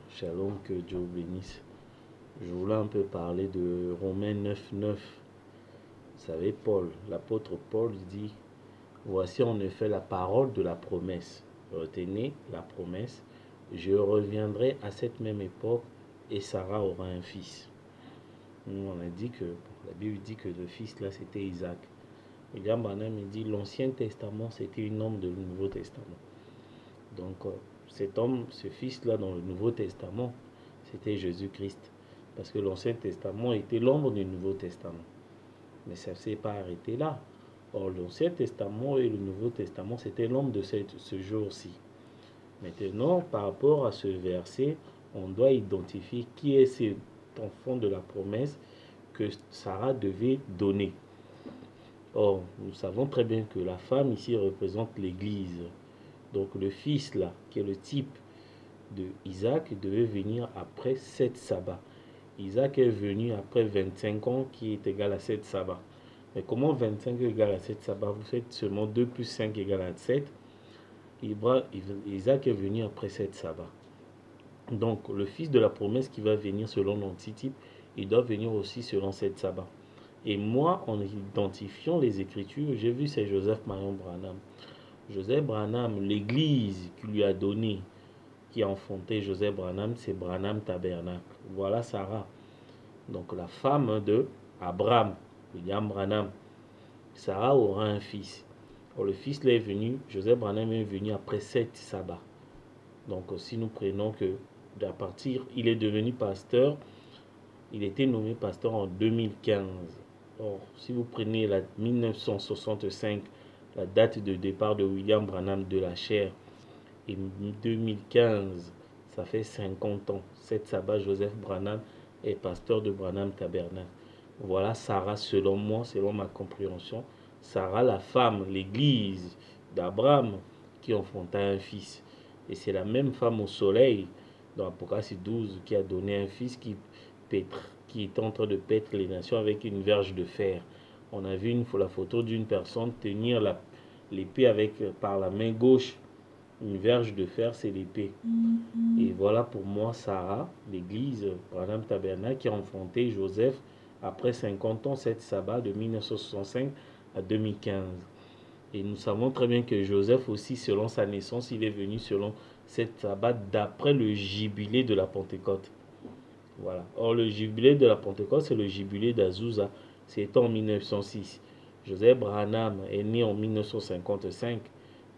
Shalom, que Dieu bénisse. Je voulais un peu parler de Romains 9:9. Vous savez, Paul, l'apôtre Paul dit, voici en effet la parole de la promesse. Retenez la promesse. Je reviendrai à cette même époque et Sarah aura un fils. On a dit que, la Bible dit que le fils là c'était Isaac. William Branham dit l'Ancien Testament c'était un homme du Nouveau Testament. Donc cet homme, ce fils-là dans le Nouveau Testament, c'était Jésus-Christ. Parce que l'Ancien Testament était l'ombre du Nouveau Testament. Mais ça ne s'est pas arrêté là. Or, l'Ancien Testament et le Nouveau Testament, c'était l'ombre de ce jour-ci. Maintenant, par rapport à ce verset, on doit identifier qui est cet enfant de la promesse que Sarah devait donner. Or, nous savons très bien que la femme ici représente l'Église. Donc le fils là, qui est le type de Isaac, devait venir après 7 sabbats. Isaac est venu après 25 ans qui est égal à 7 sabbats. Mais comment 25 est égal à 7 sabbats? Vous faites seulement 2 plus 5 égale à 7. Isaac est venu après 7 sabbats. Donc le fils de la promesse qui va venir selon l'antitype, il doit venir aussi selon 7 sabbats. Et moi, en identifiant les Écritures, j'ai vu c'est Joseph Marion Branham. Joseph Branham, l'église qui lui a donné, qui a enfanté Joseph Branham, c'est Branham Tabernacle. Voilà Sarah. Donc la femme de Abraham, William Branham. Sarah aura un fils. Or, le fils là est venu, Joseph Branham est venu après 7 sabbats. Donc si nous prenons que à partir, il est devenu pasteur, il était nommé pasteur en 2015. Or, si vous prenez la 1965, la date de départ de William Branham de la chair, et 2015, ça fait 50 ans. 7 sabbats, Joseph Branham est pasteur de Branham Tabernacle. Voilà Sarah, selon moi, selon ma compréhension. Sarah, la femme, l'église d'Abraham, qui enfanta un fils. Et c'est la même femme au soleil, dans Apocalypse 12, qui a donné un fils qui est en train de paître les nations avec une verge de fer. On a vu la photo d'une personne tenir l'épée par la main gauche. Une verge de fer, c'est l'épée. Et voilà pour moi Sarah, l'église Branham Tabernacle, qui a enfanté Joseph après 50 ans, 7 sabbats de 1965 à 2015. Et nous savons très bien que Joseph aussi, selon sa naissance, il est venu selon 7 sabbats d'après le jubilé de la Pentecôte. Voilà. Or, le jubilé de la Pentecôte, c'est le jubilé d'Azusa. C'est en 1906. Joseph Branham est né en 1955.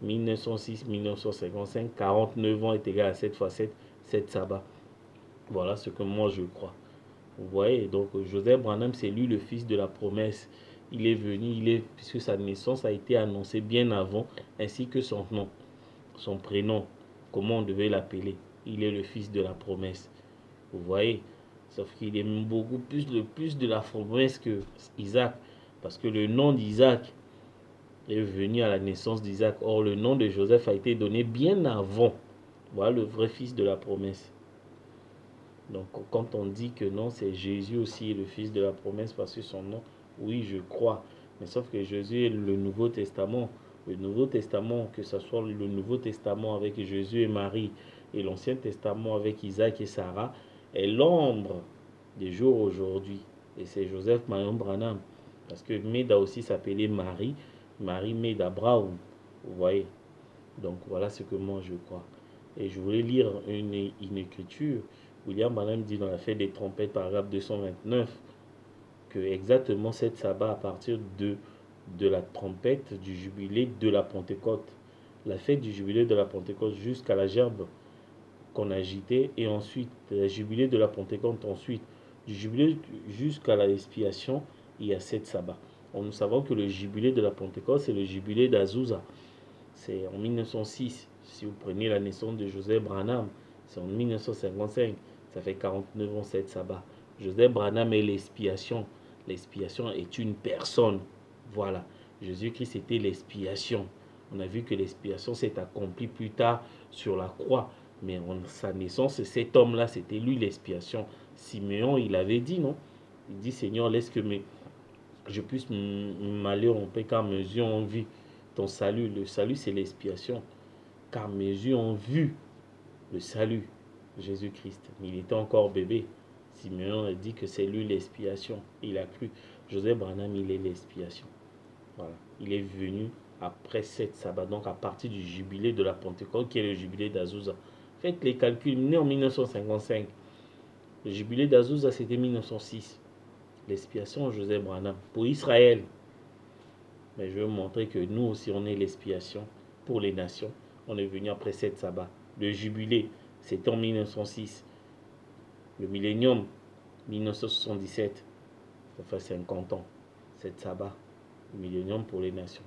1906, 1955, 49 ans est égal à 7 fois 7, 7 sabbats. Voilà ce que moi je crois. Vous voyez, donc Joseph Branham, c'est lui le fils de la promesse. Il est venu, puisque sa naissance a été annoncée bien avant, ainsi que son nom, son prénom, comment on devait l'appeler. Il est le fils de la promesse. Vous voyez, sauf qu'il est beaucoup plus de la promesse que Isaac, parce que le nom d'Isaac est venu à la naissance d'Isaac. Or, le nom de Joseph a été donné bien avant. Voilà le vrai fils de la promesse. Donc, quand on dit que non, c'est Jésus aussi le fils de la promesse parce que son nom, oui, je crois. Mais sauf que Jésus est le Nouveau Testament. Le Nouveau Testament, que ce soit le Nouveau Testament avec Jésus et Marie et l'Ancien Testament avec Isaac et Sarah, est l'ombre des jours aujourd'hui. Et c'est Joseph Marion Branham. Parce que Meda aussi s'appelait Marie. Marie Meda Brown. Vous voyez. Donc voilà ce que moi je crois. Et je voulais lire une écriture. William Branham dit dans la fête des trompettes, paragraphe 229, que exactement 7 sabbats à partir de la trompette du jubilé de la Pentecôte. La fête du jubilé de la Pentecôte jusqu'à la gerbe qu'on agitait, et ensuite la jubilé de la Pentecôte, ensuite du jubilé jusqu'à la expiation, il y a 7 sabbats. Nous savons que le jubilé de la Pentecôte, c'est le jubilé d'Azusa. C'est en 1906. Si vous prenez la naissance de Joseph Branham, c'est en 1955. Ça fait 49 ans, 7 sabbats. Joseph Branham est l'expiation. L'expiation est une personne. Voilà. Jésus-Christ était l'expiation. On a vu que l'expiation s'est accomplie plus tard sur la croix. Mais sa naissance, cet homme-là, c'était lui l'expiation. Simeon, il avait dit, non? Il dit, Seigneur, laisse que je puisse m'aller en paix car mes yeux ont vu ton salut. Le salut, c'est l'expiation. Car mes yeux ont vu le salut. Jésus-Christ. Il était encore bébé. Simeon a dit que c'est lui l'expiation. Il a cru. Joseph Branham, il est l'expiation. Voilà. Il est venu après 7 sabbats, donc à partir du jubilé de la Pentecôte, qui est le jubilé d'Azusa. Faites les calculs, né en 1955. Le jubilé d'Azusa, c'était 1906. L'expiation, Joseph Branham. Pour Israël. Mais je veux montrer que nous aussi, on est l'expiation pour les nations. On est venu après 7 sabbats. Le jubilé, c'était en 1906. Le millénium, 1977. Ça fait 50 ans. 7 sabbats. Le millénium pour les nations.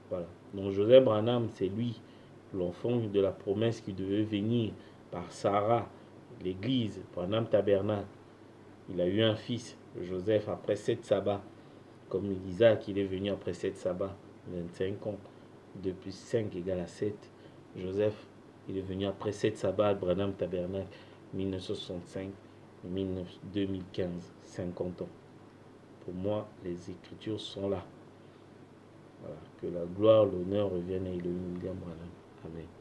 Voilà. Donc Joseph Branham, c'est lui, l'enfant de la promesse qui devait venir par Sarah, l'église, Branham Tabernacle. Il a eu un fils, Joseph, après 7 sabbats. Comme Isaac, il est venu après 7 sabbats, 25 ans. 2 plus 5 égale à 7. Joseph, il est venu après 7 sabbats, Branham Tabernacle, 1965, 2015, 50 ans. Pour moi, les Écritures sont là. Voilà. Que la gloire, l'honneur reviennent à Elohim William Branham. Amen.